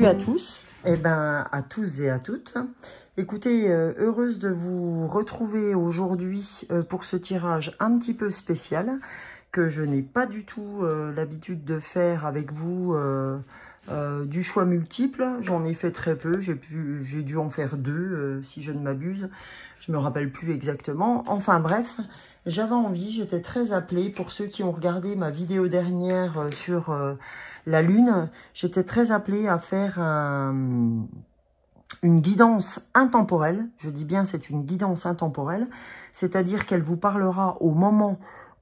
Salut à tous, à tous et à toutes. Écoutez, heureuse de vous retrouver aujourd'hui pour ce tirage un petit peu spécial que je n'ai pas du tout l'habitude de faire avec vous du choix multiple. J'en ai fait très peu, j'ai dû en faire deux si je ne m'abuse. Je me rappelle plus exactement. Enfin bref, j'avais envie, j'étais très appelée. Pour ceux qui ont regardé ma vidéo dernière sur la Lune, j'étais très appelée à faire une guidance intemporelle. Je dis bien c'est une guidance intemporelle, c'est-à-dire qu'elle vous parlera au moment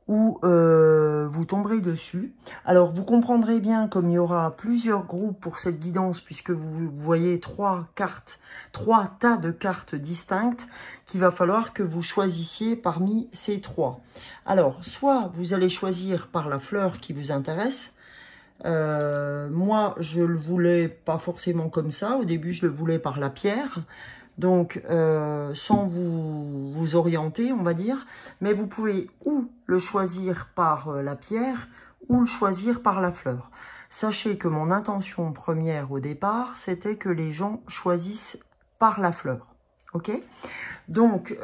où vous tomberez dessus. Alors vous comprendrez bien, comme il y aura plusieurs groupes pour cette guidance, puisque vous voyez trois tas de cartes distinctes, qu'il va falloir que vous choisissiez parmi ces trois. Alors, soit vous allez choisir par la fleur qui vous intéresse. Moi, je le voulais pas forcément comme ça. Au début, je le voulais par la pierre. Donc, sans vous orienter, on va dire. Mais vous pouvez ou le choisir par la pierre ou le choisir par la fleur. Sachez que mon intention première au départ, c'était que les gens choisissent par la fleur. Ok? Donc,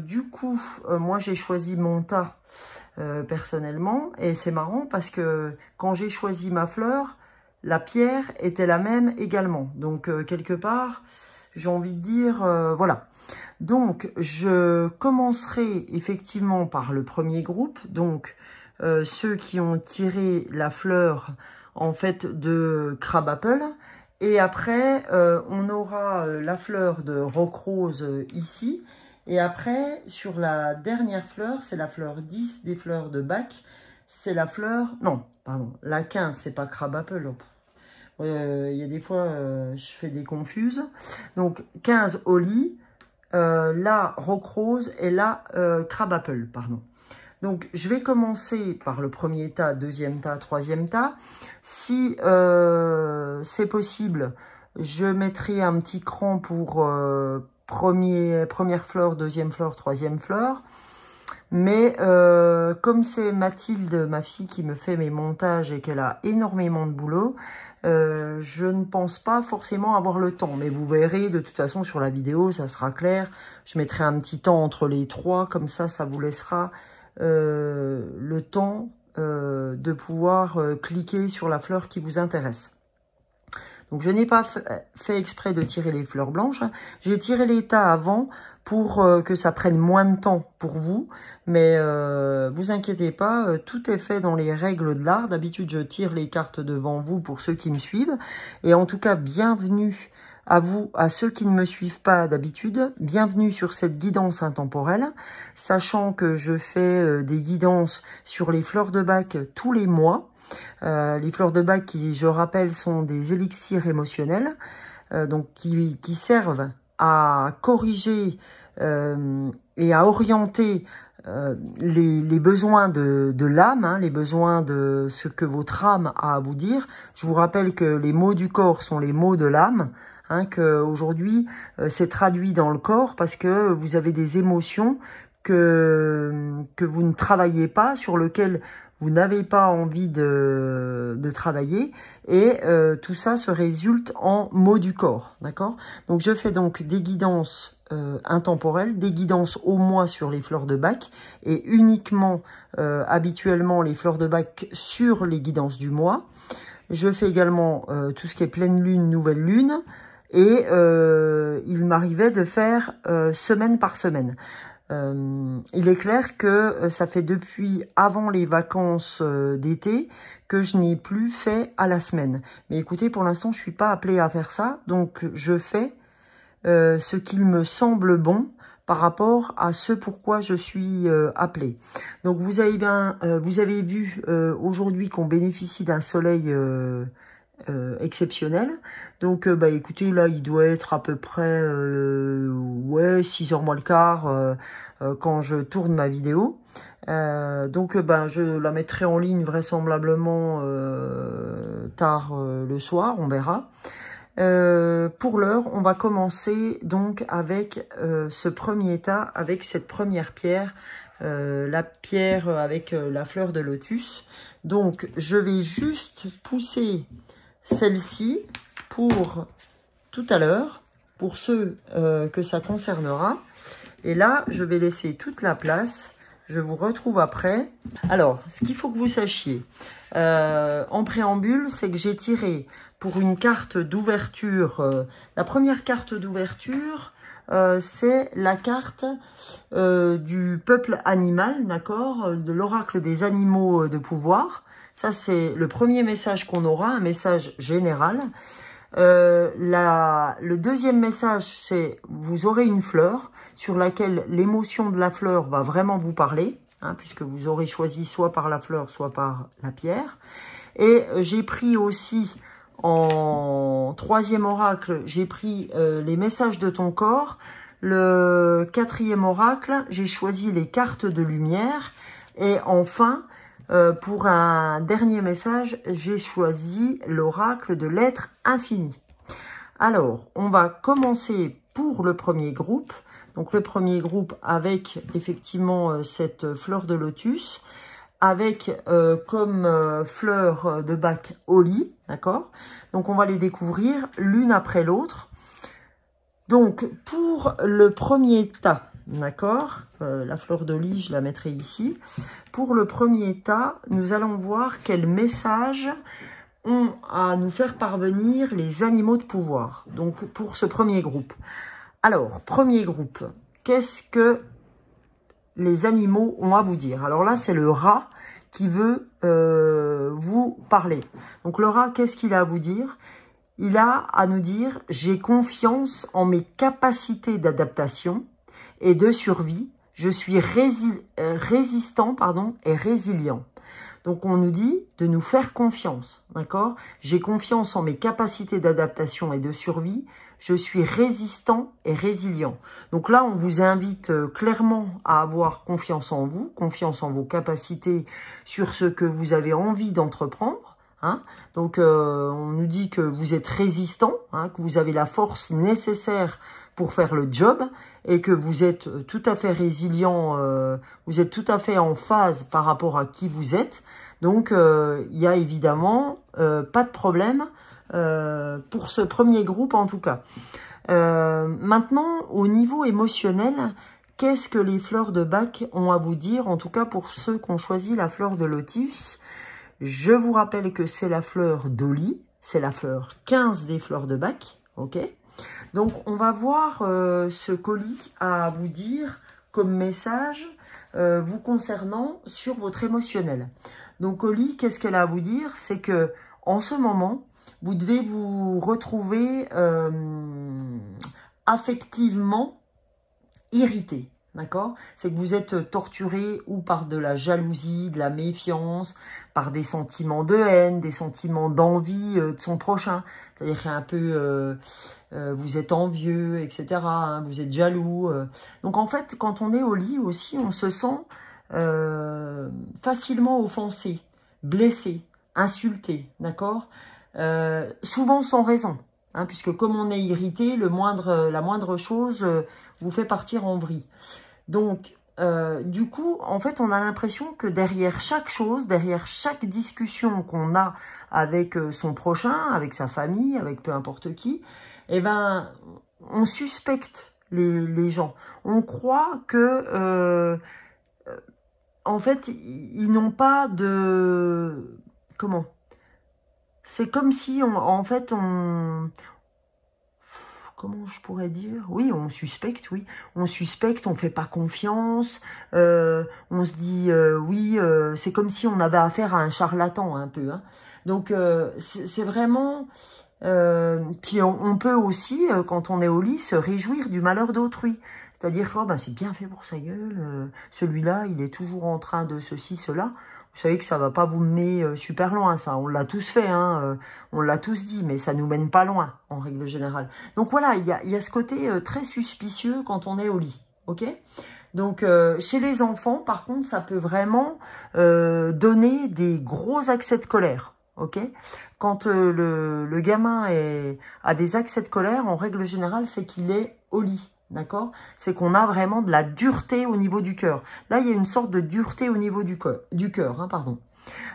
du coup, moi, j'ai choisi mon tas personnellement. Et c'est marrant parce que quand j'ai choisi ma fleur, la pierre était la même également. Donc, quelque part, j'ai envie de dire, voilà. Donc, je commencerai effectivement par le premier groupe. Donc, ceux qui ont tiré la fleur, en fait, de Crab Apple. Et après, on aura la fleur de Rock Rose ici. Et après, sur la dernière fleur, c'est la fleur 10 des fleurs de Bach. C'est la fleur... Non, pardon, la 15, c'est pas Crab Apple. Il y a des fois, je fais des confuses. Donc, 15 Holly, la Rock Rose et la Crab Apple, pardon. Donc, je vais commencer par le premier tas, deuxième tas, troisième tas. Si c'est possible, je mettrai un petit cran pour première fleur, deuxième fleur, troisième fleur. Mais comme c'est Mathilde, ma fille, qui me fait mes montages et qu'elle a énormément de boulot, je ne pense pas forcément avoir le temps. Mais vous verrez, de toute façon, sur la vidéo, ça sera clair. Je mettrai un petit temps entre les trois, comme ça vous laissera le temps de pouvoir cliquer sur la fleur qui vous intéresse. Donc, je n'ai pas fait exprès de tirer les fleurs blanches. J'ai tiré les tas avant pour que ça prenne moins de temps pour vous. Mais vous inquiétez pas, tout est fait dans les règles de l'art. D'habitude, je tire les cartes devant vous pour ceux qui me suivent. Et en tout cas, bienvenue à vous, à ceux qui ne me suivent pas d'habitude. Bienvenue sur cette guidance intemporelle. Sachant que je fais des guidances sur les fleurs de Bach tous les mois. Les fleurs de Bach qui, je rappelle, sont des élixirs émotionnels, donc qui servent à corriger et à orienter les besoins de l'âme, hein, les besoins de ce que votre âme a à vous dire. Je vous rappelle que les mots du corps sont les mots de l'âme, hein, qu'aujourd'hui c'est traduit dans le corps parce que vous avez des émotions que vous ne travaillez pas, sur lesquelles vous n'avez pas envie de travailler, et tout ça se résulte en mots du corps, d'accord? Donc, je fais donc des guidances intemporelles, des guidances au mois sur les fleurs de Bach, et uniquement, habituellement, les fleurs de Bach sur les guidances du mois. Je fais également tout ce qui est pleine lune, nouvelle lune, et il m'arrivait de faire semaine par semaine. Il est clair que ça fait depuis avant les vacances d'été que je n'ai plus fait à la semaine. Mais écoutez, pour l'instant, je suis pas appelée à faire ça. Donc, je fais ce qu'il me semble bon par rapport à ce pourquoi je suis appelée. Donc, vous avez vu aujourd'hui qu'on bénéficie d'un soleil exceptionnel. Donc, écoutez, là, il doit être à peu près, ouais, 6h moins le quart quand je tourne ma vidéo. Donc, je la mettrai en ligne vraisemblablement tard le soir, on verra. Pour l'heure, on va commencer donc avec ce premier tas, avec cette première pierre, la pierre avec la fleur de lotus. Donc, je vais juste pousser celle-ci pour tout à l'heure, pour ceux que ça concernera. Et là, je vais laisser toute la place. Je vous retrouve après. Alors, ce qu'il faut que vous sachiez, en préambule, c'est que j'ai tiré pour une carte d'ouverture. La première carte d'ouverture, c'est la carte du peuple animal, d'accord, de l'oracle des animaux de pouvoir. Ça, c'est le premier message qu'on aura, un message général. Le deuxième message, c'est vous aurez une fleur sur laquelle l'émotion de la fleur va vraiment vous parler, hein, puisque vous aurez choisi soit par la fleur, soit par la pierre. Et j'ai pris aussi en troisième oracle, j'ai pris les messages de ton corps. Le quatrième oracle, j'ai choisi les cartes de lumière. Et enfin, pour un dernier message, j'ai choisi l'oracle de l'être infini. Alors, on va commencer pour le premier groupe. Donc, le premier groupe avec effectivement cette fleur de lotus, avec comme fleur de bac Oli, d'accord? Donc, on va les découvrir l'une après l'autre. Donc, pour le premier tas, d'accord, la fleur d'Oli, je la mettrai ici. Pour le premier tas, nous allons voir quel message ont à nous faire parvenir les animaux de pouvoir. Donc, pour ce premier groupe. Alors, premier groupe, qu'est-ce que les animaux ont à vous dire? Alors là, c'est le rat qui veut vous parler. Donc, le rat, qu'est-ce qu'il a à vous dire? Il a à nous dire, j'ai confiance en mes capacités d'adaptation et de survie. Je suis résistant et résilient. Donc, on nous dit de nous faire confiance, d'accord? J'ai confiance en mes capacités d'adaptation et de survie. Je suis résistant et résilient. Donc là, on vous invite clairement à avoir confiance en vous, confiance en vos capacités sur ce que vous avez envie d'entreprendre. Hein. Donc, on nous dit que vous êtes résistant, hein, que vous avez la force nécessaire pour faire le job et que vous êtes tout à fait résilient, vous êtes tout à fait en phase par rapport à qui vous êtes. Donc, il y a évidemment pas de problème pour ce premier groupe en tout cas. Maintenant, au niveau émotionnel, qu'est-ce que les fleurs de bac ont à vous dire? En tout cas, pour ceux qui ont choisi la fleur de lotus, je vous rappelle que c'est la fleur d'Oli, c'est la fleur 15 des fleurs de bac, ok? Donc, on va voir ce colis à vous dire comme message vous concernant sur votre émotionnel. Donc, Oli, qu'est-ce qu'elle a à vous dire? C'est que en ce moment, vous devez vous retrouver affectivement irrité, d'accord? C'est que vous êtes torturé ou par de la jalousie, de la méfiance, par des sentiments de haine, des sentiments d'envie de son prochain. C'est-à-dire qu'il y a un peu, vous êtes envieux, etc. Hein, vous êtes jaloux. Donc en fait, quand on est au lit aussi, on se sent facilement offensé, blessé, insulté, d'accord? Souvent sans raison, hein, puisque comme on est irrité, la moindre chose vous fait partir en vrille. Donc, du coup, en fait, on a l'impression que derrière chaque chose, derrière chaque discussion qu'on a avec son prochain, avec sa famille, avec peu importe qui, eh ben, on suspecte les gens. On croit que, en fait, ils n'ont pas de... Comment? C'est comme si, en fait, comment je pourrais dire? Oui, on suspecte, oui. On suspecte, on fait pas confiance. On se dit, oui, c'est comme si on avait affaire à un charlatan, un peu. Hein. Donc, c'est vraiment... puis, on peut aussi, quand on est au lit, se réjouir du malheur d'autrui. C'est-à-dire, oh, ben, c'est bien fait pour sa gueule. Celui-là, il est toujours en train de ceci, cela. Vous savez que ça va pas vous mener super loin, ça. On l'a tous fait, hein, on l'a tous dit, mais ça nous mène pas loin, en règle générale. Donc voilà, il y a ce côté très suspicieux quand on est au lit, ok? Donc, chez les enfants, par contre, ça peut vraiment donner des gros accès de colère, ok? Quand le gamin a des accès de colère, en règle générale, c'est qu'il est au lit, d'accord? C'est qu'on a vraiment de la dureté au niveau du cœur. Là, il y a une sorte de dureté au niveau du cœur, hein, pardon.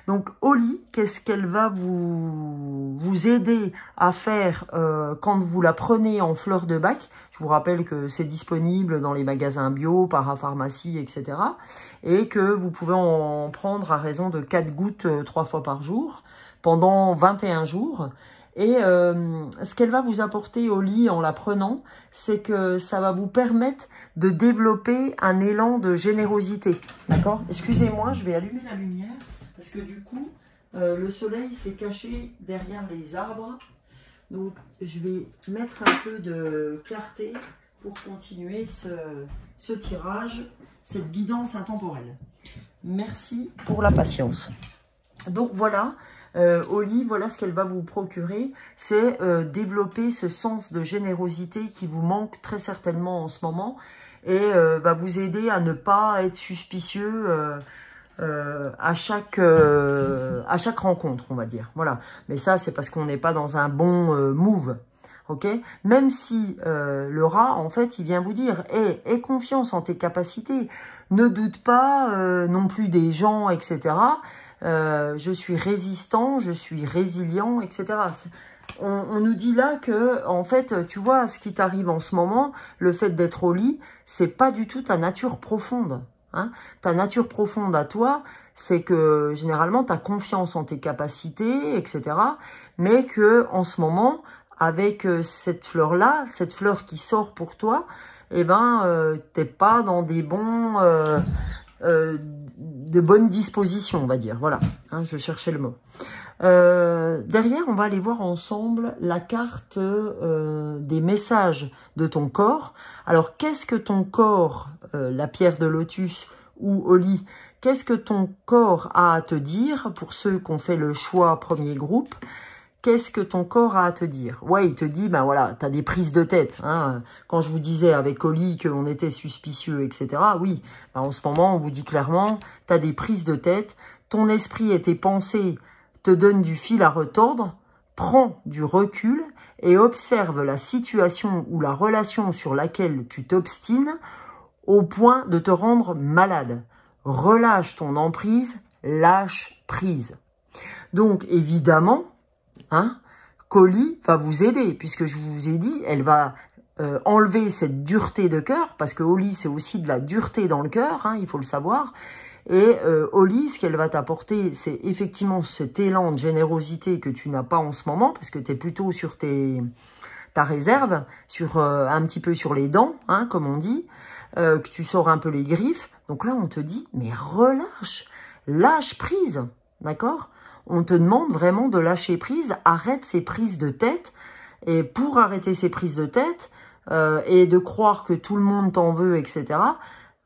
Donc, Oli, qu'est-ce qu'elle va vous aider à faire quand vous la prenez en fleur de bac? Je vous rappelle que c'est disponible dans les magasins bio, parapharmacie, etc. Et que vous pouvez en prendre à raison de 4 gouttes 3 fois par jour pendant 21 jours. Et ce qu'elle va vous apporter au lit en la prenant, c'est que ça va vous permettre de développer un élan de générosité. D'accord? Excusez-moi, je vais allumer la lumière parce que du coup, le soleil s'est caché derrière les arbres. Donc, je vais mettre un peu de clarté pour continuer ce tirage, cette guidance intemporelle. Merci pour la patience. Donc, voilà. Oli, voilà ce qu'elle va vous procurer, c'est développer ce sens de générosité qui vous manque très certainement en ce moment et va vous aider à ne pas être suspicieux à chaque rencontre, on va dire. Voilà. Mais ça, c'est parce qu'on n'est pas dans un bon move. Ok? Même si le rat, en fait, il vient vous dire hey, aie confiance en tes capacités. Ne doute pas non plus des gens, etc. Je suis résistant, je suis résilient, etc. On nous dit là que, en fait, tu vois, ce qui t'arrive en ce moment, le fait d'être au lit, c'est pas du tout ta nature profonde. Hein. Ta nature profonde à toi, c'est que généralement, tu as confiance en tes capacités, etc. Mais que en ce moment, avec cette fleur-là, cette fleur qui sort pour toi, eh ben, t'es pas dans des bons... de bonnes dispositions, on va dire. Voilà, hein, je cherchais le mot. Derrière, on va aller voir ensemble la carte des messages de ton corps. Alors, qu'est-ce que ton corps, la pierre de lotus ou Oli, qu'est-ce que ton corps a à te dire pour ceux qui ont fait le choix premier groupe? Qu'est-ce que ton corps a à te dire? Ouais, il te dit, ben voilà, tu as des prises de tête. Hein. Quand je vous disais avec Oli qu'on était suspicieux, etc. Oui, ben en ce moment, on vous dit clairement, tu as des prises de tête. Ton esprit et tes pensées te donnent du fil à retordre. Prends du recul et observe la situation ou la relation sur laquelle tu t'obstines au point de te rendre malade. Relâche ton emprise, lâche prise. Donc, évidemment, hein, Oli va vous aider, puisque je vous ai dit, elle va enlever cette dureté de cœur, parce que Oli, c'est aussi de la dureté dans le cœur, hein, il faut le savoir. Et Oli, ce qu'elle va t'apporter, c'est effectivement cet élan de générosité que tu n'as pas en ce moment, parce que tu es plutôt sur ta réserve, sur un petit peu sur les dents, hein, comme on dit, que tu sors un peu les griffes. Donc là, on te dit, mais relâche, lâche prise, d'accord ? On te demande vraiment de lâcher prise, arrête ces prises de tête. Et pour arrêter ces prises de tête et de croire que tout le monde t'en veut, etc.,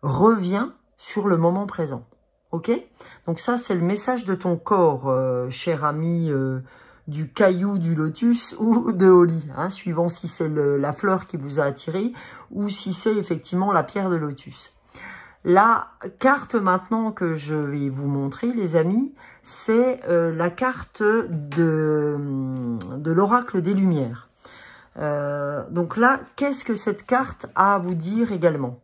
reviens sur le moment présent. Ok? Donc ça, c'est le message de ton corps, cher ami du caillou du lotus ou de Oli, hein, suivant si c'est la fleur qui vous a attiré ou si c'est effectivement la pierre de lotus. La carte maintenant que je vais vous montrer, les amis, c'est la carte de l'oracle des Lumières. Donc là, qu'est-ce que cette carte a à vous dire également?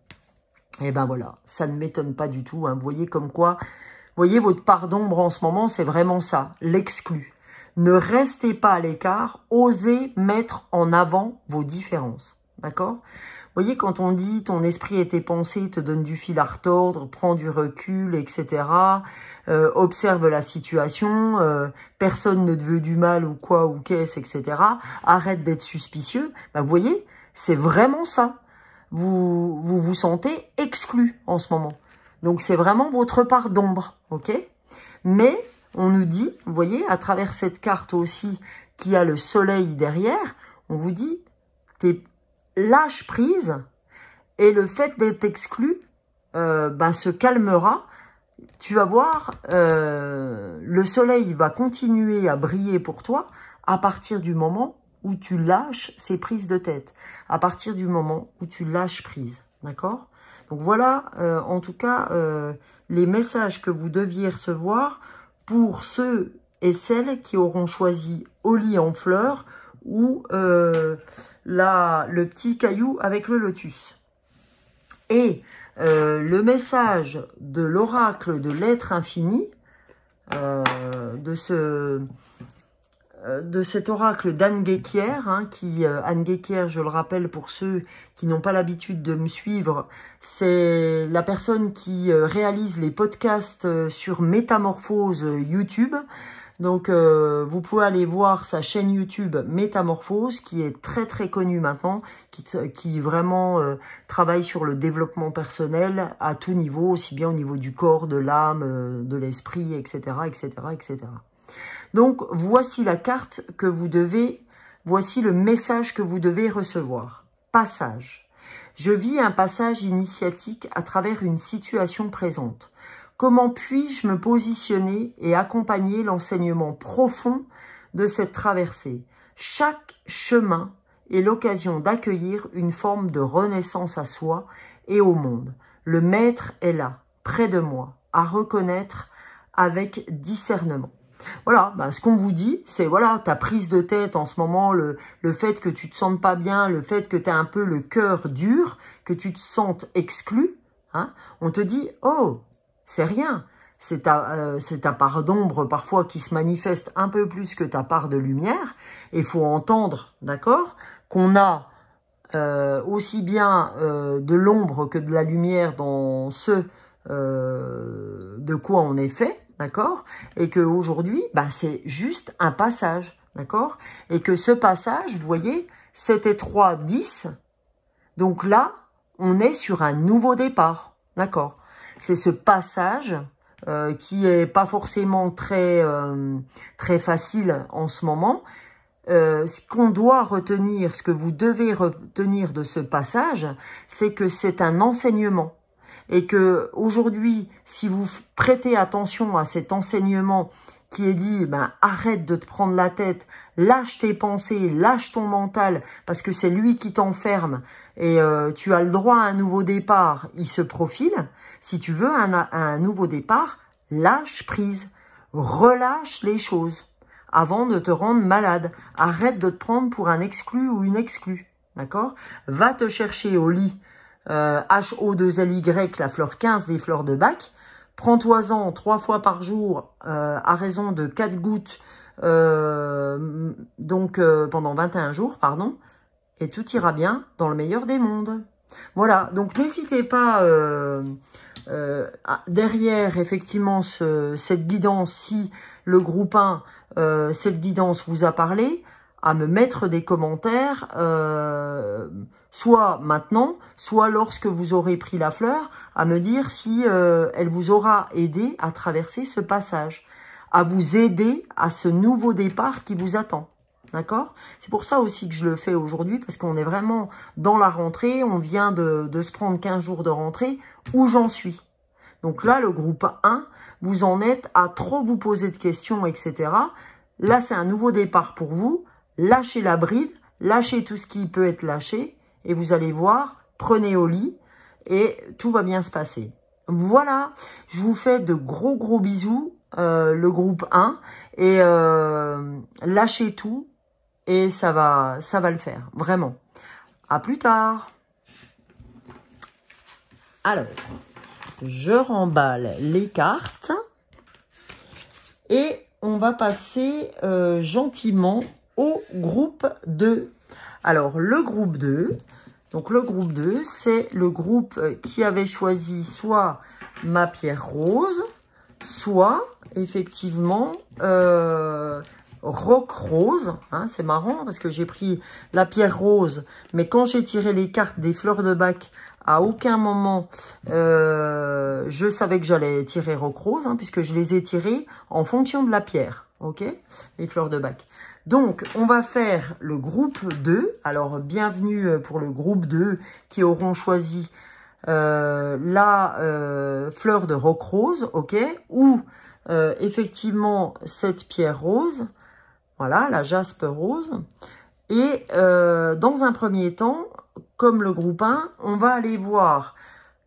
Eh ben voilà, ça ne m'étonne pas du tout. Hein. Vous voyez comme quoi, vous voyez votre part d'ombre en ce moment, c'est vraiment ça, l'exclu. Ne restez pas à l'écart, osez mettre en avant vos différences. D'accord ? Vous voyez, quand on dit ton esprit et tes pensées te donnent du fil à retordre, prends du recul, etc., observe la situation, personne ne te veut du mal ou quoi ou qu'est-ce, etc., arrête d'être suspicieux, ben, vous voyez, c'est vraiment ça. Vous sentez exclu en ce moment. Donc, c'est vraiment votre part d'ombre, ok? Mais, on nous dit, vous voyez, à travers cette carte aussi, qui a le soleil derrière, on vous dit, lâche prise et le fait d'être exclu se calmera. Tu vas voir, le soleil va continuer à briller pour toi à partir du moment où tu lâches ces prises de tête, à partir du moment où tu lâches prise, d'accord? Donc voilà, en tout cas, les messages que vous deviez recevoir pour ceux et celles qui auront choisi Oli en fleurs ou le petit caillou avec le lotus. Et le message de l'oracle de l'être infini, de cet oracle d'Anne Guéquière, hein, Anne Guéquière, je le rappelle pour ceux qui n'ont pas l'habitude de me suivre, c'est la personne qui réalise les podcasts sur Métamorphose YouTube. Donc, vous pouvez aller voir sa chaîne YouTube Métamorphose, qui est très très connue maintenant, qui vraiment travaille sur le développement personnel à tout niveau, aussi bien au niveau du corps, de l'âme, de l'esprit, etc., etc., etc. Donc, voici la carte que vous devez, voici le message que vous devez recevoir. Passage. Je vis un passage initiatique à travers une situation présente. Comment puis-je me positionner et accompagner l'enseignement profond de cette traversée? Chaque chemin est l'occasion d'accueillir une forme de renaissance à soi et au monde. Le maître est là, près de moi, à reconnaître avec discernement. Voilà, bah, ce qu'on vous dit, c'est voilà, ta prise de tête en ce moment, le fait que tu te sentes pas bien, le fait que tu as un peu le cœur dur, que tu te sentes exclu, hein, on te dit, oh, c'est rien, c'est ta part d'ombre parfois qui se manifeste un peu plus que ta part de lumière, et il faut entendre, d'accord, qu'on a aussi bien de l'ombre que de la lumière dans ce de quoi on est fait, d'accord? Et qu'aujourd'hui, bah, c'est juste un passage, d'accord? Et que ce passage, vous voyez, 7 et 3, 10. Donc là, on est sur un nouveau départ, d'accord? C'est ce passage qui est pas forcément très facile en ce moment. Ce qu'on doit retenir, ce que vous devez retenir de ce passage, c'est que c'est un enseignement. Et que aujourd'hui, si vous prêtez attention à cet enseignement qui est dit, ben, arrête de te prendre la tête, lâche tes pensées, lâche ton mental, parce que c'est lui qui t'enferme, et tu as le droit à un nouveau départ, il se profile. Si tu veux un nouveau départ, lâche prise, relâche les choses, avant de te rendre malade. Arrête de te prendre pour un exclu ou une exclue, d'accord? Va te chercher au lit, HO2LY, la fleur 15 des fleurs de Bach. Prends-toi-en 3 fois par jour à raison de 4 gouttes, pendant 21 jours, pardon, et tout ira bien dans le meilleur des mondes. Voilà, donc n'hésitez pas derrière effectivement cette guidance, si le groupe 1, cette guidance vous a parlé, à me mettre des commentaires, soit maintenant, soit lorsque vous aurez pris la fleur, à me dire si elle vous aura aidé à traverser ce passage, à vous aider à ce nouveau départ qui vous attend. D'accord? C'est pour ça aussi que je le fais aujourd'hui, parce qu'on est vraiment dans la rentrée, on vient de se prendre 15 jours de rentrée, où j'en suis. Donc là, le groupe 1, vous en êtes à trop vous poser de questions, etc. Là, c'est un nouveau départ pour vous. Lâchez la bride, lâchez tout ce qui peut être lâché, et vous allez voir, prenez au lit, et tout va bien se passer. Voilà, je vous fais de gros bisous, le groupe 1, et lâchez tout, et ça va le faire, vraiment. À plus tard. Alors, je remballe les cartes, et on va passer gentiment au groupe 2. Alors, le groupe 2, donc le groupe 2, c'est le groupe qui avait choisi soit ma pierre rose, soit, effectivement, roc rose. Hein, c'est marrant parce que j'ai pris la pierre rose, mais quand j'ai tiré les cartes des fleurs de Bach, à aucun moment, je savais que j'allais tirer roc rose, hein, puisque je les ai tirées en fonction de la pierre, ok, les fleurs de Bach. Donc, on va faire le groupe 2. Alors, bienvenue pour le groupe 2 qui auront choisi la fleur de roc rose, ok, ou effectivement cette pierre rose, voilà, la jaspe rose. Et dans un premier temps, comme le groupe 1, on va aller voir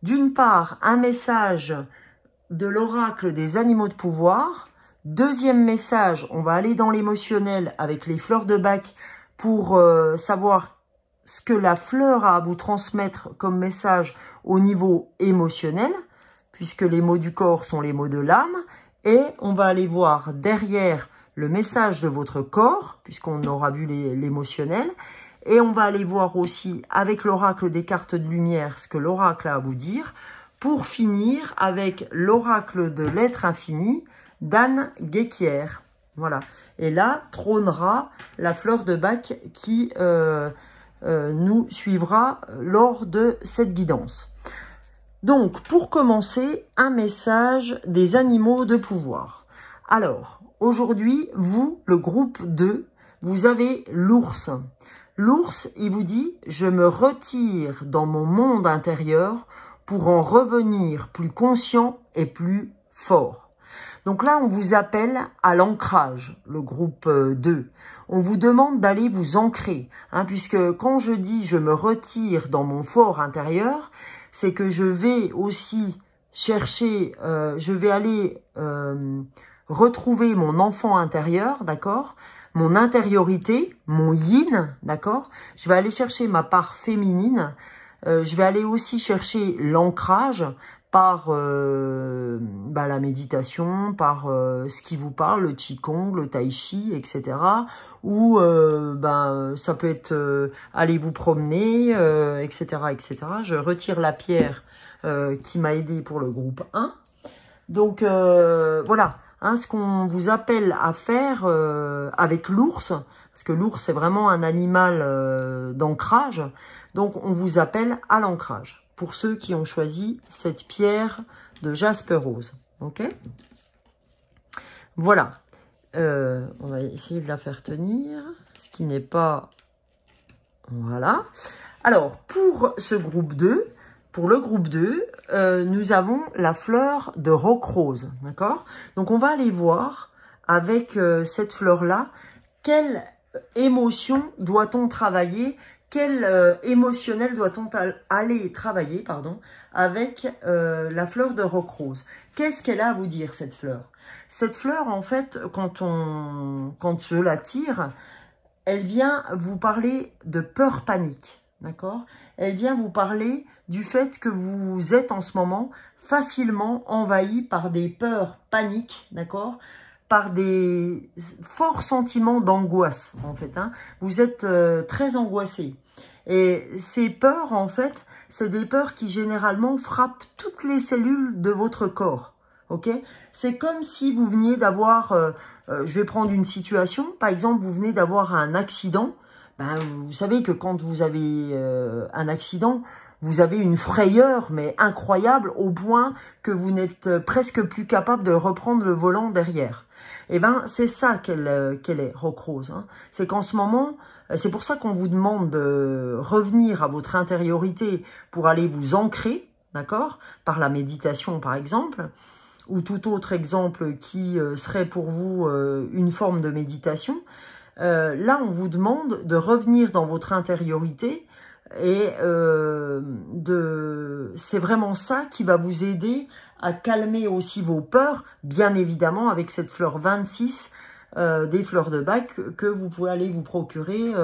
d'une part un message de l'oracle des animaux de pouvoir. Deuxième message, on va aller dans l'émotionnel avec les fleurs de Bach pour savoir ce que la fleur a à vous transmettre comme message au niveau émotionnel, puisque les mots du corps sont les mots de l'âme, et on va aller voir derrière le message de votre corps, puisqu'on aura vu l'émotionnel, et on va aller voir aussi avec l'oracle des cartes de lumière ce que l'oracle a à vous dire, pour finir avec l'oracle de l'être infini d'Anne Guéquier. Voilà. Et là trônera la fleur de Bach qui nous suivra lors de cette guidance. Donc, pour commencer, un message des animaux de pouvoir. Alors, aujourd'hui, vous, le groupe 2, vous avez l'ours. L'ours, il vous dit « Je me retire dans mon monde intérieur pour en revenir plus conscient et plus fort. » Donc là, on vous appelle à l'ancrage, le groupe 2. On vous demande d'aller vous ancrer, hein, puisque quand je dis « je me retire dans mon fort intérieur », c'est que je vais aussi chercher, je vais aller retrouver mon enfant intérieur, d'accord, mon intériorité, mon yin, d'accord. Je vais aller chercher ma part féminine. Je vais aller aussi chercher l'ancrage par la méditation, par ce qui vous parle, le qigong, le tai chi, etc. Ou ça peut être aller vous promener, etc., etc. Je retire la pierre qui m'a aidé pour le groupe 1. Donc voilà, hein, ce qu'on vous appelle à faire avec l'ours, parce que l'ours c'est vraiment un animal d'ancrage, donc on vous appelle à l'ancrage. Pour ceux qui ont choisi cette pierre de jaspe rose. Ok. Voilà. On va essayer de la faire tenir. Ce qui n'est pas... Voilà. Alors, pour ce groupe 2, pour le groupe 2, nous avons la fleur de roc rose. D'accord. Donc, on va aller voir avec cette fleur-là, quelle émotion doit-on travailler, quel émotionnel doit-on aller travailler, pardon, avec la fleur de roc rose. Qu'est-ce qu'elle a à vous dire, cette fleur? Cette fleur, en fait, quand je la tire, elle vient vous parler de peur panique, d'accord? Elle vient vous parler du fait que vous êtes en ce moment facilement envahi par des peurs paniques, d'accord? Par des forts sentiments d'angoisse, en fait. Hein. Vous êtes très angoissé. Et ces peurs, en fait, c'est des peurs qui généralement frappent toutes les cellules de votre corps. Ok? C'est comme si vous veniez d'avoir, je vais prendre une situation, par exemple, vous venez d'avoir un accident. Ben, vous savez que quand vous avez un accident, vous avez une frayeur, mais incroyable, au point que vous n'êtes presque plus capable de reprendre le volant derrière. Eh ben, c'est ça qu'elle est, roc rose. Hein. C'est qu'en ce moment, c'est pour ça qu'on vous demande de revenir à votre intériorité pour aller vous ancrer, d'accord, par la méditation par exemple, ou tout autre exemple qui serait pour vous une forme de méditation. Là, on vous demande de revenir dans votre intériorité et c'est vraiment ça qui va vous aider à calmer aussi vos peurs, bien évidemment avec cette fleur 26 des fleurs de Bach que vous pouvez aller vous procurer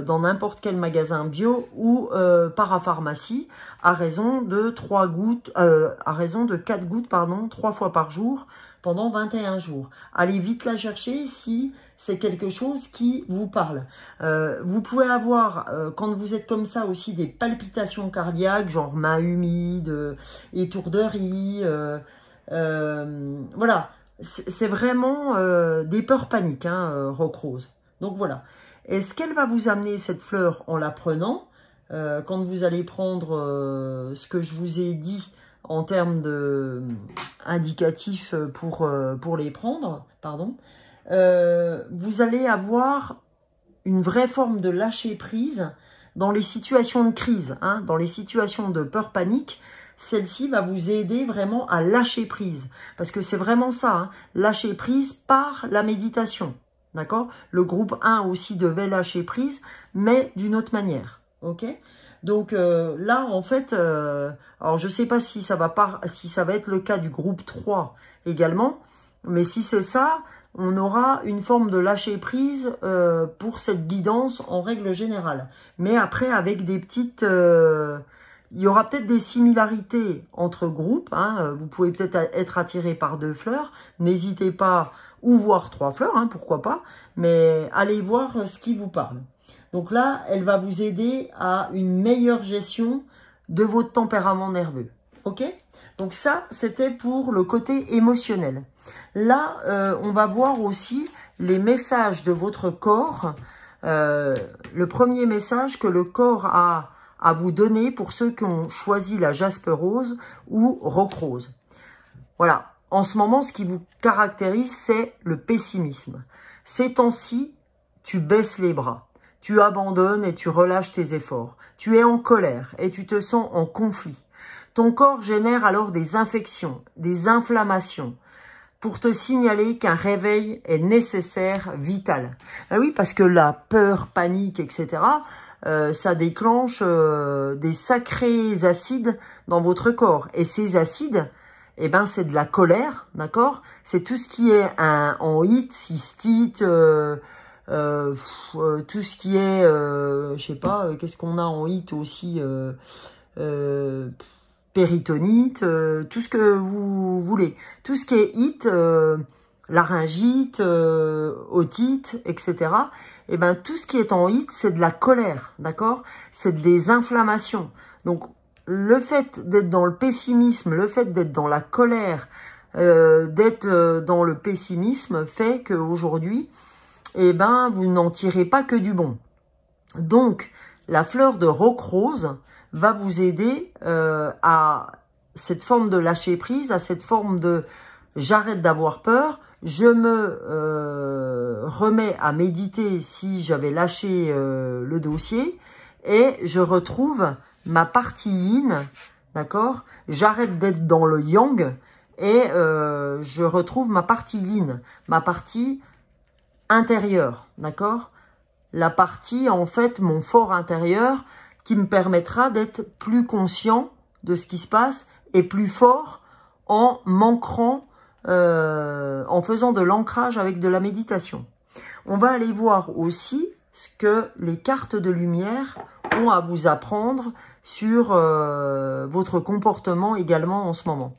dans n'importe quel magasin bio ou parapharmacie à raison de 4 gouttes, pardon, 3 fois par jour pendant 21 jours. Allez vite la chercher si c'est quelque chose qui vous parle. Vous pouvez avoir, quand vous êtes comme ça aussi, des palpitations cardiaques, genre mains humides, étourderie, voilà. C'est vraiment des peurs paniques, hein, roc rose. Donc voilà. Et ce qu'elle va vous amener, cette fleur, en la prenant, quand vous allez prendre ce que je vous ai dit en termes de indicatifs pour les prendre, pardon, vous allez avoir une vraie forme de lâcher prise dans les situations de crise, hein, dans les situations de peur panique. Celle-ci va vous aider vraiment à lâcher prise. Parce que c'est vraiment ça, hein, lâcher prise par la méditation. D'accord? Le groupe 1 aussi devait lâcher prise, mais d'une autre manière. Ok? Donc là, en fait, alors je ne sais pas si ça va être le cas du groupe 3 également, mais si c'est ça, on aura une forme de lâcher prise pour cette guidance en règle générale. Mais après, avec des petites il y aura peut-être des similarités entre groupes. Hein. Vous pouvez peut-être être attiré par 2 fleurs. N'hésitez pas, ou voir 3 fleurs, hein, pourquoi pas. Mais allez voir ce qui vous parle. Donc là, elle va vous aider à une meilleure gestion de votre tempérament nerveux. Ok? Donc ça, c'était pour le côté émotionnel. Là, on va voir aussi les messages de votre corps. Le premier message que le corps a à vous donner pour ceux qui ont choisi la jaspe rose ou roc rose. Voilà. En ce moment, ce qui vous caractérise, c'est le pessimisme. Ces temps-ci, tu baisses les bras. Tu abandonnes et tu relâches tes efforts. Tu es en colère et tu te sens en conflit. Ton corps génère alors des infections, des inflammations, pour te signaler qu'un réveil est nécessaire, vital. Ah oui, parce que la peur, panique, etc., ça déclenche des sacrés acides dans votre corps. Et ces acides, eh ben, c'est de la colère, d'accord? C'est tout ce qui est en hit, cystite, tout ce qui est, je sais pas, qu'est-ce qu'on a en hit aussi, péritonite, tout ce que vous voulez. Tout ce qui est hit, laryngite, otite, etc. Et ben tout ce qui est en hit, c'est de la colère, d'accord? C'est des inflammations. Donc, le fait d'être dans le pessimisme, le fait d'être dans la colère, d'être dans le pessimisme fait qu'aujourd'hui, eh ben, vous n'en tirez pas que du bon. Donc, la fleur de roc rose va vous aider à cette forme de lâcher prise, à cette forme de j'arrête d'avoir peur, je me remets à méditer si j'avais lâché le dossier et je retrouve ma partie yin, d'accord? J'arrête d'être dans le yang et je retrouve ma partie yin, ma partie intérieure, d'accord? La partie, en fait, mon fort intérieur qui me permettra d'être plus conscient de ce qui se passe et plus fort en m'ancrant, en faisant de l'ancrage avec de la méditation. On va aller voir aussi ce que les cartes de lumière ont à vous apprendre sur votre comportement également en ce moment.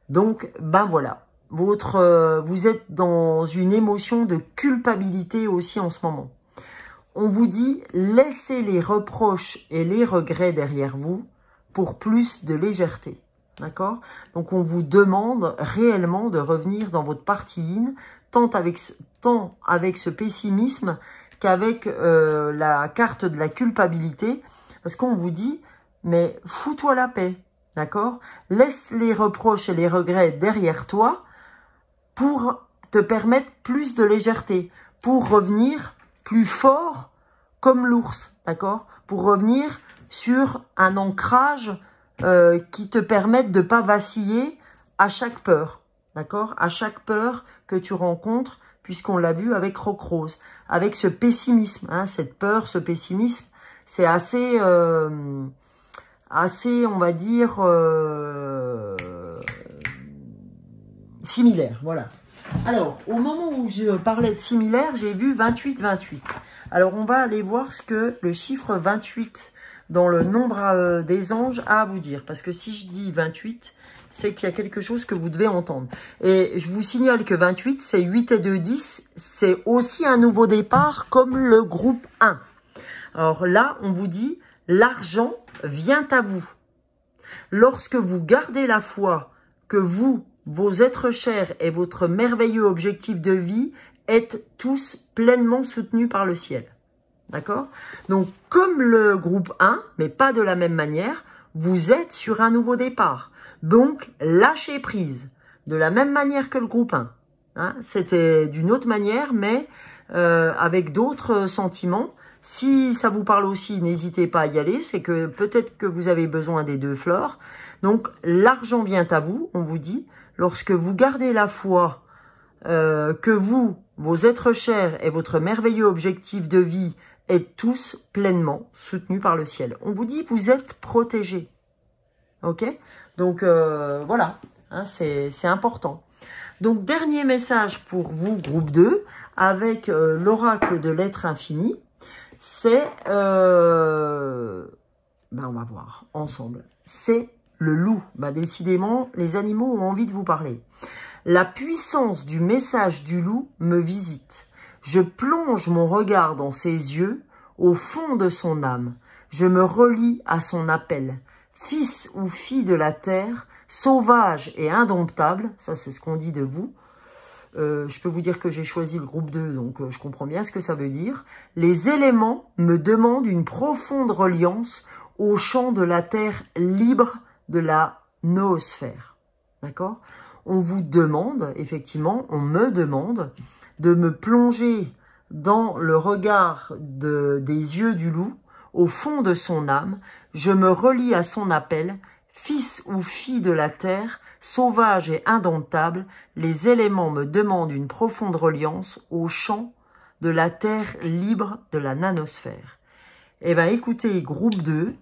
Donc, ben voilà. Vous êtes dans une émotion de culpabilité aussi en ce moment. On vous dit, laissez les reproches et les regrets derrière vous pour plus de légèreté. D'accord? Donc, on vous demande réellement de revenir dans votre partie yin, tant avec ce pessimisme qu'avec la carte de la culpabilité. Parce qu'on vous dit, mais fous-toi la paix. D'accord? Laisse les reproches et les regrets derrière toi pour te permettre plus de légèreté, pour revenir plus fort comme l'ours, d'accord? Pour revenir sur un ancrage qui te permette de ne pas vaciller à chaque peur, d'accord? À chaque peur que tu rencontres, puisqu'on l'a vu avec roc rose, avec ce pessimisme, hein, cette peur, ce pessimisme, c'est assez, on va dire, similaire, voilà. Alors, au moment où je parlais de similaire, j'ai vu 28-28. Alors, on va aller voir ce que le chiffre 28 dans le nombre des anges a à vous dire. Parce que si je dis 28, c'est qu'il y a quelque chose que vous devez entendre. Et je vous signale que 28, c'est 8 et 2, 10. C'est aussi un nouveau départ comme le groupe 1. Alors là, on vous dit, l'argent vient à vous. Lorsque vous gardez la foi que vous, vos êtres chers et votre merveilleux objectif de vie êtes tous pleinement soutenus par le ciel. D'accord? Donc, comme le groupe 1, mais pas de la même manière, vous êtes sur un nouveau départ. Donc, lâchez prise. De la même manière que le groupe 1. Hein? C'était d'une autre manière, mais avec d'autres sentiments. Si ça vous parle aussi, n'hésitez pas à y aller. C'est que peut-être que vous avez besoin des 2 fleurs. Donc, l'argent vient à vous, on vous dit. Lorsque vous gardez la foi que vous, vos êtres chers et votre merveilleux objectif de vie êtes tous pleinement soutenus par le ciel. On vous dit, vous êtes protégés. Ok? Donc, voilà, hein, c'est important. Donc, dernier message pour vous, groupe 2, avec l'oracle de l'être infini, c'est Ben, on va voir ensemble. C'est le loup. Ben, décidément, les animaux ont envie de vous parler. La puissance du message du loup me visite. Je plonge mon regard dans ses yeux, au fond de son âme. Je me relie à son appel. Fils ou fille de la terre, sauvage et indomptable, ça c'est ce qu'on dit de vous. Je peux vous dire que j'ai choisi le groupe 2, donc je comprends bien ce que ça veut dire. Les éléments me demandent une profonde reliance au champ de la terre libre de la noosphère. D'accord? On vous demande, effectivement, on me demande de me plonger dans le regard des yeux du loup, au fond de son âme. Je me relie à son appel, fils ou fille de la terre, sauvage et indomptable, les éléments me demandent une profonde reliance au champ de la terre libre de la nanosphère. Eh bien, écoutez, groupe 2,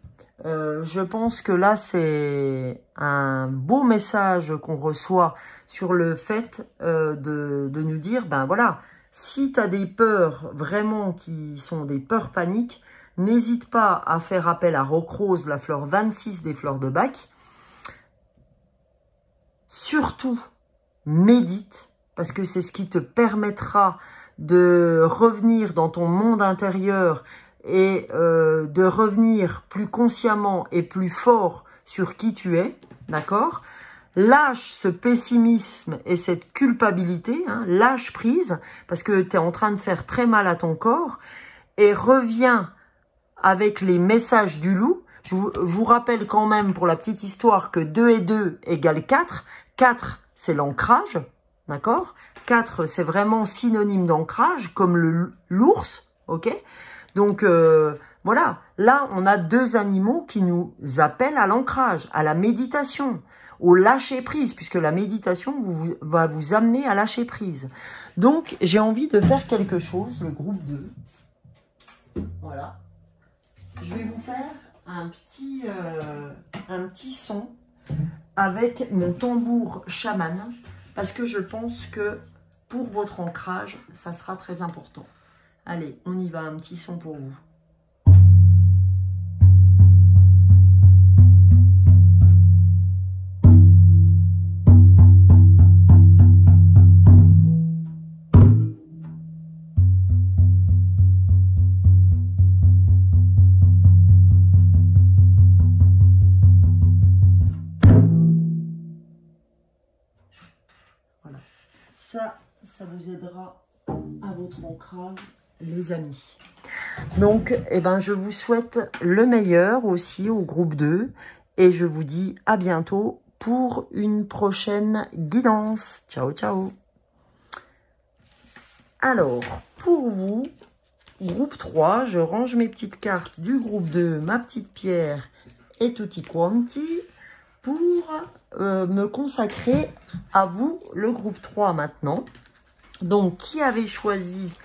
je pense que là, c'est un beau message qu'on reçoit sur le fait de nous dire, ben voilà, si tu as des peurs vraiment qui sont des peurs paniques, n'hésite pas à faire appel à Rock Rose, la fleur 26 des fleurs de Bach. Surtout, médite, parce que c'est ce qui te permettra de revenir dans ton monde intérieur et de revenir plus consciemment et plus fort sur qui tu es, d'accord? Lâche ce pessimisme et cette culpabilité, hein, lâche prise, parce que tu es en train de faire très mal à ton corps, et reviens avec les messages du loup. Je vous rappelle quand même pour la petite histoire que 2 et 2 égale 4. 4, c'est l'ancrage, d'accord? 4, c'est vraiment synonyme d'ancrage, comme l'ours, ok? Donc, voilà, là, on a 2 animaux qui nous appellent à l'ancrage, à la méditation, au lâcher-prise, puisque la méditation va vous amener à lâcher prise. Donc, j'ai envie de faire quelque chose, le groupe 2. Voilà. Je vais vous faire un petit son avec mon tambour chaman, parce que je pense que pour votre ancrage, ça sera très important. Allez, on y va, un petit son pour vous. Voilà, ça vous aidera à votre ancrage, les amis. Donc, eh ben, je vous souhaite le meilleur aussi au groupe 2 et je vous dis à bientôt pour une prochaine guidance. Ciao, ciao. Alors, pour vous, groupe 3, je range mes petites cartes du groupe 2, ma petite pierre et tutti quanti pour me consacrer à vous, le groupe 3 maintenant. Donc, qui avait choisi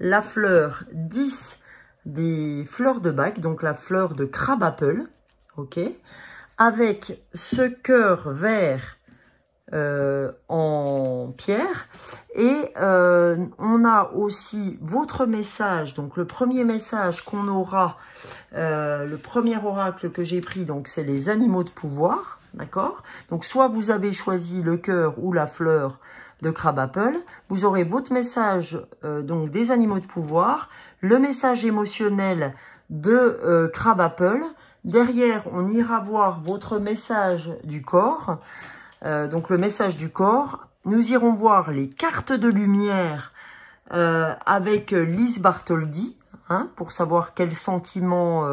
la fleur 10 des fleurs de Bach, donc la fleur de crabe apple, ok, avec ce cœur vert en pierre, et on a aussi votre message, donc le premier message qu'on aura, le premier oracle que j'ai pris, donc c'est les animaux de pouvoir, d'accord? Donc soit vous avez choisi le cœur ou la fleur de crabe apple, vous aurez votre message donc des animaux de pouvoir, le message émotionnel de crabe apple. Derrière, on ira voir votre message du corps, donc le message du corps. Nous irons voir les cartes de lumière avec Lise Bartholdi, hein, pour savoir quels sentiments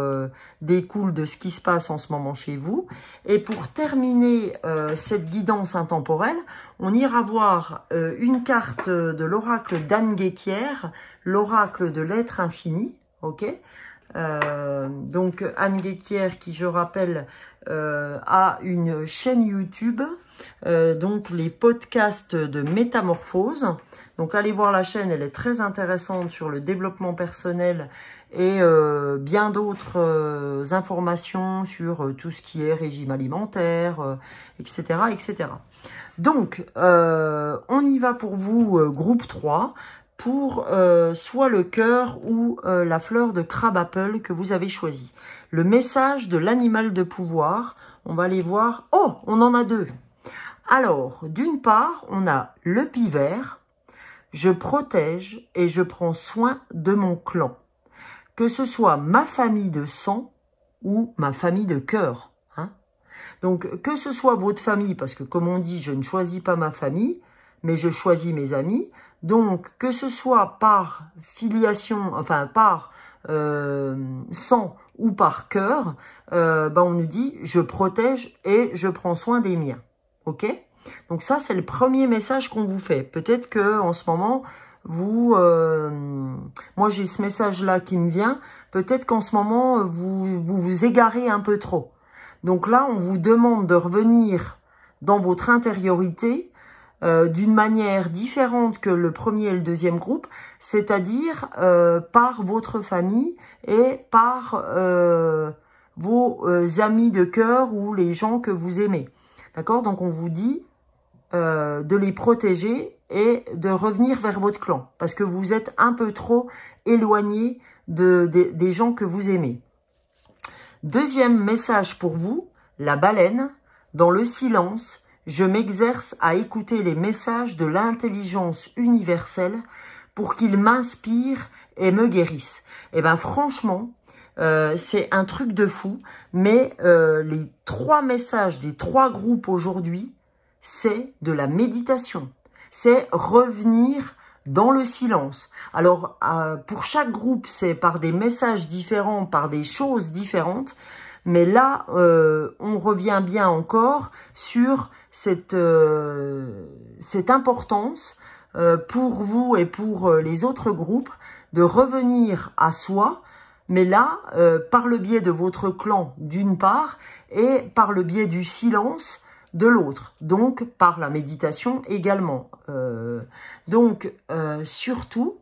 découlent de ce qui se passe en ce moment chez vous. Et pour terminer cette guidance intemporelle, on ira voir une carte de l'oracle d'Anne Guéquière, l'oracle de l'être infini, ok. Donc Anne Guéquière, qui je rappelle a une chaîne YouTube, donc les podcasts de métamorphose. Donc allez voir la chaîne, elle est très intéressante sur le développement personnel et bien d'autres informations sur tout ce qui est régime alimentaire, etc., etc. Donc, on y va pour vous, groupe 3, pour soit le cœur ou la fleur de crabe apple que vous avez choisi. le message de l'animal de pouvoir. On va aller voir. Oh, on en a deux. Alors, d'une part, on a le pivert. Je protège et je prends soin de mon clan. Que ce soit ma famille de sang ou ma famille de cœur. Hein. Donc, que ce soit votre famille, parce que comme on dit, je ne choisis pas ma famille, mais je choisis mes amis. Donc, que ce soit par filiation, enfin par sang ou par cœur, on nous dit je protège et je prends soin des miens. Ok? Donc ça, c'est le premier message qu'on vous fait. Peut-être que en ce moment, vous, moi j'ai ce message-là qui me vient. Peut-être qu'en ce moment, vous égarez un peu trop. Donc là, on vous demande de revenir dans votre intériorité d'une manière différente que le premier et le deuxième groupe, c'est-à-dire par votre famille et par vos amis de cœur ou les gens que vous aimez. D'accord? Donc on vous dit de les protéger et de revenir vers votre clan parce que vous êtes un peu trop éloigné des gens que vous aimez. Deuxième message pour vous, la baleine, dans le silence, je m'exerce à écouter les messages de l'intelligence universelle pour qu'ils m'inspirent et me guérissent. Et bien franchement, c'est un truc de fou, mais les 3 messages des 3 groupes aujourd'hui, c'est de la méditation. C'est revenir dans le silence. Alors, pour chaque groupe, c'est par des messages différents, par des choses différentes. Mais là, on revient bien encore sur cette importance pour vous et pour les autres groupes de revenir à soi, mais là, par le biais de votre clan d'une part et par le biais du silence de l'autre, donc par la méditation également. Surtout,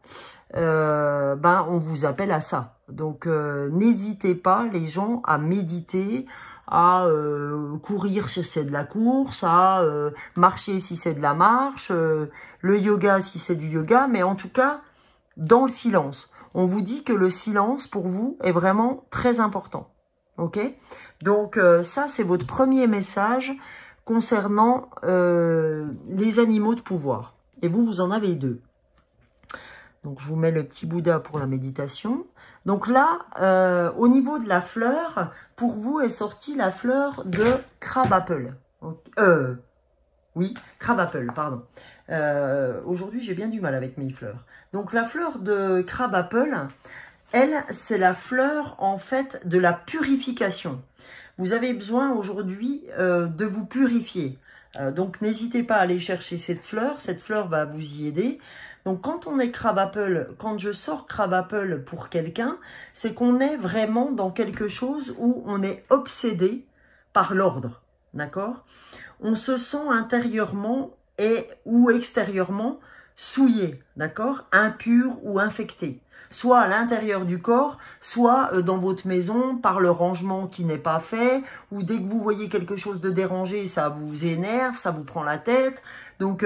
on vous appelle à ça. Donc, n'hésitez pas, les gens, à méditer, à courir si c'est de la course, à marcher si c'est de la marche, le yoga si c'est du yoga, mais en tout cas, dans le silence. On vous dit que le silence, pour vous, est vraiment très important. Ok? Donc, ça, c'est votre premier message concernant les animaux de pouvoir. Et vous, vous en avez 2. Donc, je vous mets le petit Bouddha pour la méditation. Donc là, au niveau de la fleur, pour vous est sortie la fleur de crabapple. Oui, crabapple, pardon. Aujourd'hui, j'ai bien du mal avec mes fleurs. Donc, la fleur de crabapple, elle, c'est la fleur, en fait, de la purification. Vous avez besoin aujourd'hui de vous purifier. Donc, n'hésitez pas à aller chercher cette fleur. Cette fleur va vous y aider. Donc, quand on est crabapple, quand je sors crabapple pour quelqu'un, c'est qu'on est vraiment dans quelque chose où on est obsédé par l'ordre. D'accord? On se sent intérieurement ou extérieurement souillé, d'accord? Impur ou infecté. Soit à l'intérieur du corps, soit dans votre maison par le rangement qui n'est pas fait, ou dès que vous voyez quelque chose de dérangé, ça vous énerve, ça vous prend la tête. Donc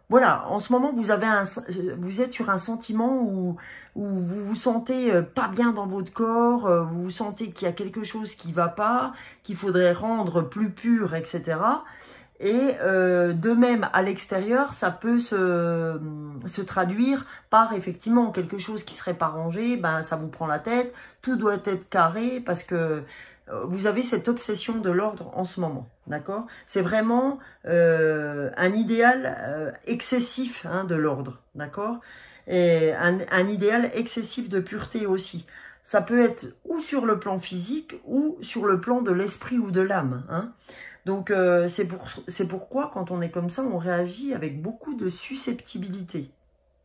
voilà, en ce moment vous êtes sur un sentiment où vous vous sentez pas bien dans votre corps, vous vous sentez qu'il y a quelque chose qui va pas, qu'il faudrait rendre plus pur, etc. Et de même, à l'extérieur, ça peut se traduire par effectivement quelque chose qui serait pas rangé, ça vous prend la tête, tout doit être carré parce que vous avez cette obsession de l'ordre en ce moment, d'accord? C'est vraiment un idéal excessif de l'ordre, d'accord? Et un idéal excessif de pureté aussi. Ça peut être ou sur le plan physique ou sur le plan de l'esprit ou de l'âme, hein. Donc, c'est pourquoi, quand on est comme ça, on réagit avec beaucoup de susceptibilité.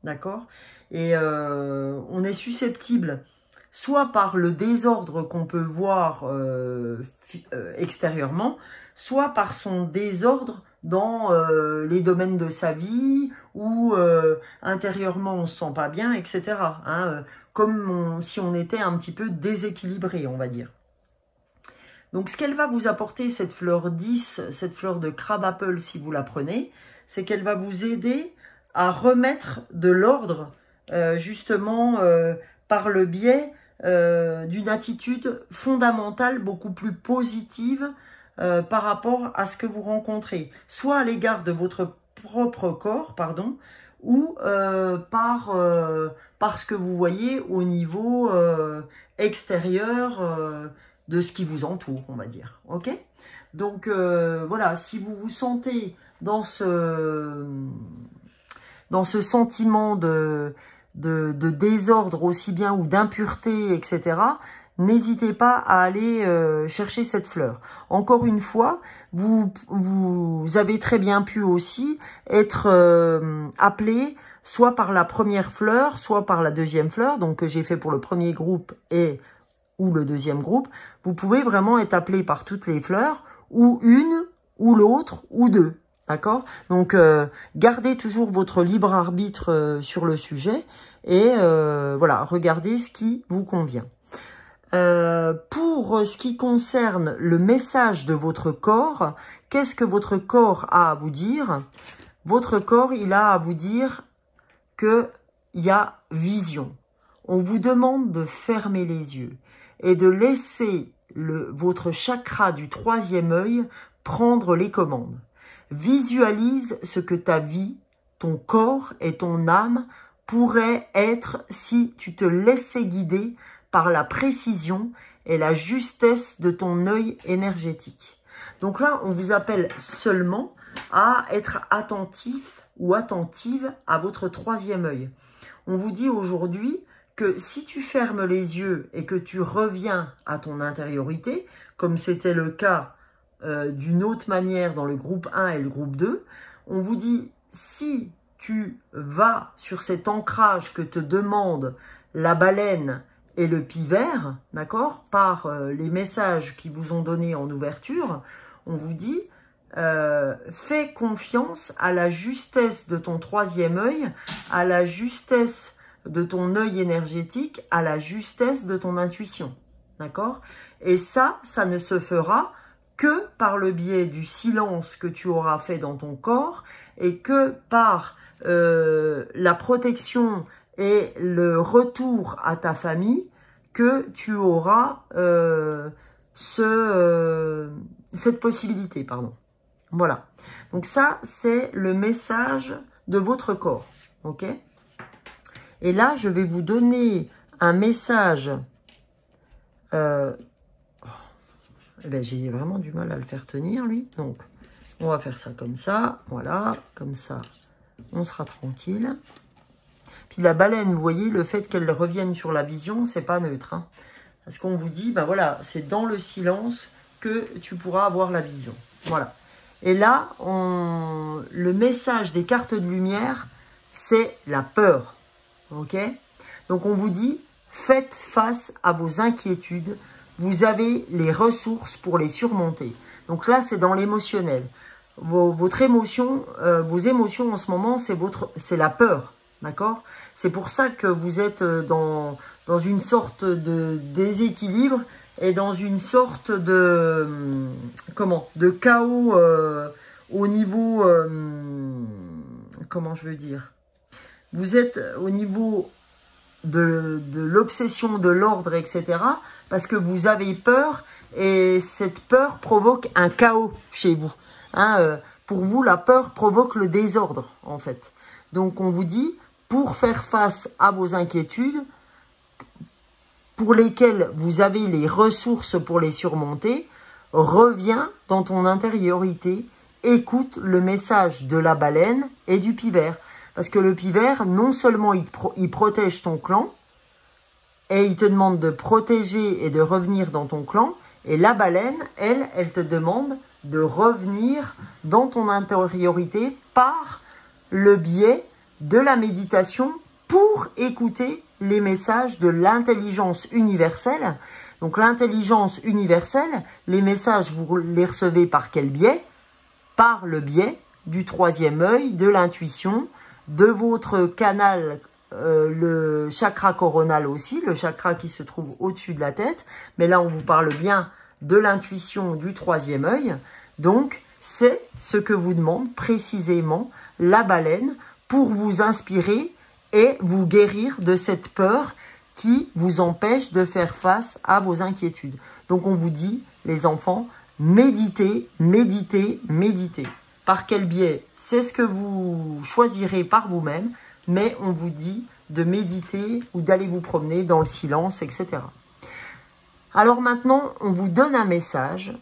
D'accord? Et on est susceptible soit par le désordre qu'on peut voir extérieurement, soit par son désordre dans les domaines de sa vie, où intérieurement on se sent pas bien, etc. Hein, comme si on était un petit peu déséquilibré, on va dire. Donc, ce qu'elle va vous apporter, cette fleur 10, cette fleur de crabapple, si vous la prenez, c'est qu'elle va vous aider à remettre de l'ordre, justement, par le biais d'une attitude fondamentale beaucoup plus positive par rapport à ce que vous rencontrez, soit à l'égard de votre propre corps, pardon, ou par ce que vous voyez au niveau extérieur de ce qui vous entoure, on va dire. Ok? Donc voilà, si vous vous sentez dans ce sentiment de désordre aussi bien ou d'impureté, etc., n'hésitez pas à aller chercher cette fleur. Encore une fois, vous avez très bien pu aussi être appelé soit par la première fleur, soit par la deuxième fleur, donc que j'ai fait pour le premier groupe ou le deuxième groupe. Vous pouvez vraiment être appelé par toutes les fleurs, ou une, ou l'autre, ou deux. D'accord? Donc, gardez toujours votre libre arbitre sur le sujet et voilà, regardez ce qui vous convient. Pour ce qui concerne le message de votre corps, qu'est-ce que votre corps a à vous dire? Votre corps, il a à vous dire qu'il y a vision. On vous demande de fermer les yeux et de laisser votre chakra du troisième œil prendre les commandes. Visualise ce que ta vie, ton corps et ton âme pourraient être si tu te laissais guider par la précision et la justesse de ton œil énergétique. Donc là, on vous appelle seulement à être attentif ou attentive à votre troisième œil. On vous dit aujourd'hui que si tu fermes les yeux et que tu reviens à ton intériorité, comme c'était le cas d'une autre manière dans le groupe 1 et le groupe 2, on vous dit si tu vas sur cet ancrage que te demandent la baleine et le pivert, d'accord, par les messages qu'ils vous ont donnés en ouverture, on vous dit fais confiance à la justesse de ton troisième œil, à la justesse de ton œil énergétique, à la justesse de ton intuition, d'accord? Et ça ne se fera que par le biais du silence que tu auras fait dans ton corps et que par la protection et le retour à ta famille que tu auras cette possibilité, pardon. Voilà. Donc ça, c'est le message de votre corps, ok? Et là, je vais vous donner un message. Eh ben, j'ai vraiment du mal à le faire tenir, lui. Donc, on va faire ça comme ça. Voilà, comme ça, on sera tranquille. Puis la baleine, vous voyez, le fait qu'elle revienne sur la vision, c'est pas neutre. Hein, parce qu'on vous dit, ben voilà, c'est dans le silence que tu pourras avoir la vision. Voilà. Et là, le message des cartes de lumière, c'est la peur. Ok? Donc on vous dit, faites face à vos inquiétudes. Vous avez les ressources pour les surmonter. Donc là, c'est dans l'émotionnel. Votre émotion, vos émotions en ce moment, c'est la peur. D'accord? C'est pour ça que vous êtes dans une sorte de déséquilibre et dans une sorte de chaos au niveau, comment je veux dire? Vous êtes au niveau de l'obsession de l'ordre, etc. Parce que vous avez peur et cette peur provoque un chaos chez vous. Hein, pour vous, la peur provoque le désordre, en fait. Donc, on vous dit, pour faire face à vos inquiétudes, pour lesquelles vous avez les ressources pour les surmonter, reviens dans ton intériorité, écoute le message de la baleine et du pivert. Parce que le pivert, non seulement il protège ton clan, et il te demande de protéger et de revenir dans ton clan, et la baleine, elle te demande de revenir dans ton intériorité par le biais de la méditation pour écouter les messages de l'intelligence universelle. Donc l'intelligence universelle, les messages, vous les recevez par quel biais? Par le biais du troisième œil, de l'intuition, de votre canal, le chakra coronal aussi, le chakra qui se trouve au-dessus de la tête. Mais là, on vous parle bien de l'intuition du troisième œil. Donc, c'est ce que vous demande précisément la baleine pour vous inspirer et vous guérir de cette peur qui vous empêchent de faire face à vos inquiétudes. Donc on vous dit, les enfants, méditez, méditez, méditez. Par quel biais? C'est ce que vous choisirez par vous-même, mais on vous dit de méditer ou d'aller vous promener dans le silence, etc. Alors maintenant, on vous donne un message.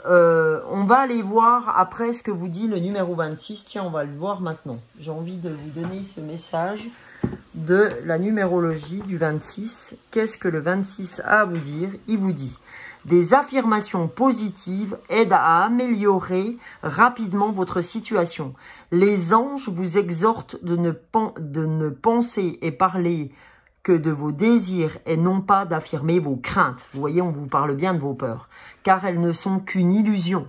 On va aller voir après ce que vous dit le numéro 26. Tiens, on va le voir maintenant. J'ai envie de vous donner ce message de la numérologie du 26. Qu'est-ce que le 26 a à vous dire? Il vous dit: des affirmations positives aident à améliorer rapidement votre situation. Les anges vous exhortent de ne penser et parler que de vos désirs et non pas d'affirmer vos craintes. Vous voyez, on vous parle bien de vos peurs, car elles ne sont qu'une illusion.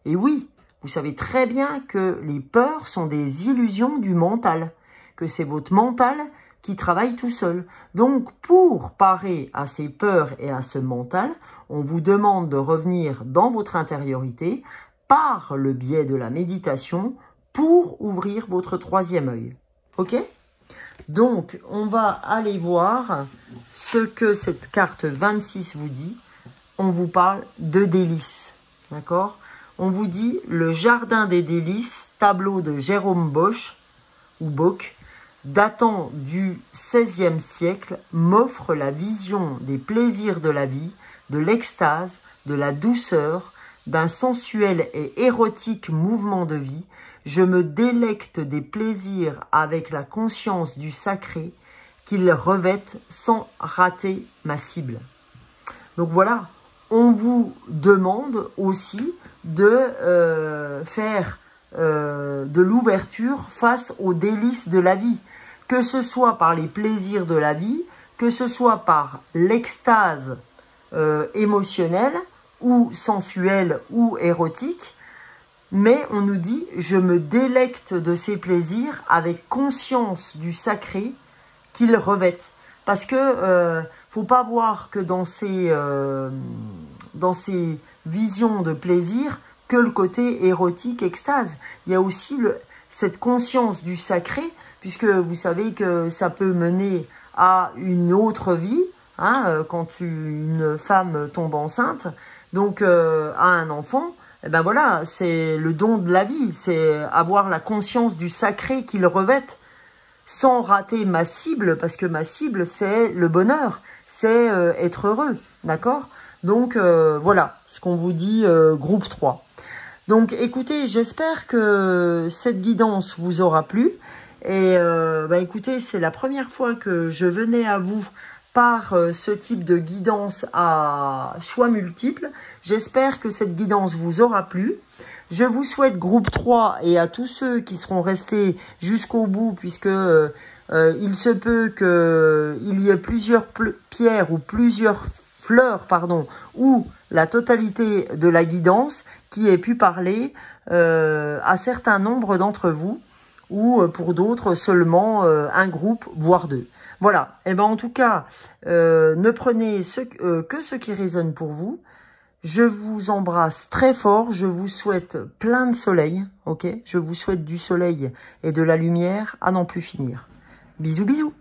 Et oui, vous savez très bien que les peurs sont des illusions du mental, que c'est votre mental qui travaille tout seul. Donc, pour parer à ces peurs et à ce mental, on vous demande de revenir dans votre intériorité par le biais de la méditation pour ouvrir votre troisième œil. Ok ? Donc, on va aller voir ce que cette carte 26 vous dit. On vous parle de délices, d'accord? On vous dit le jardin des délices, tableau de Jérôme Bosch, ou Bock, datant du XVIe siècle, m'offre la vision des plaisirs de la vie, de l'extase, de la douceur, d'un sensuel et érotique mouvement de vie. Je me délecte des plaisirs avec la conscience du sacré qu'ils revêtent sans rater ma cible. Donc voilà, on vous demande aussi de faire de l'ouverture face aux délices de la vie, que ce soit par les plaisirs de la vie, que ce soit par l'extase émotionnelle ou sensuelle ou érotique. Mais on nous dit, je me délecte de ces plaisirs avec conscience du sacré qu'ils revêtent. Parce que faut pas voir que dans ces visions de plaisir, que le côté érotique, extase. Il y a aussi cette conscience du sacré, puisque vous savez que ça peut mener à une autre vie, hein, quand une femme tombe enceinte, donc à un enfant. Eh ben voilà, c'est le don de la vie, c'est avoir la conscience du sacré qu'il revête, sans rater ma cible, parce que ma cible, c'est le bonheur, c'est être heureux, d'accord? Donc voilà, ce qu'on vous dit, groupe 3. Donc écoutez, j'espère que cette guidance vous aura plu, et écoutez, c'est la première fois que je venais à vous par ce type de guidance à choix multiples. J'espère que cette guidance vous aura plu. Je vous souhaite groupe 3 et à tous ceux qui seront restés jusqu'au bout, puisque il se peut qu'il y ait plusieurs pierres ou plusieurs fleurs, pardon, ou la totalité de la guidance qui ait pu parler à certains nombres d'entre vous, ou pour d'autres seulement un groupe, voire deux. Voilà, et ben en tout cas, ne prenez que ce qui résonne pour vous. Je vous embrasse très fort, je vous souhaite plein de soleil, ok? Je vous souhaite du soleil et de la lumière à n'en plus finir. Bisous, bisous!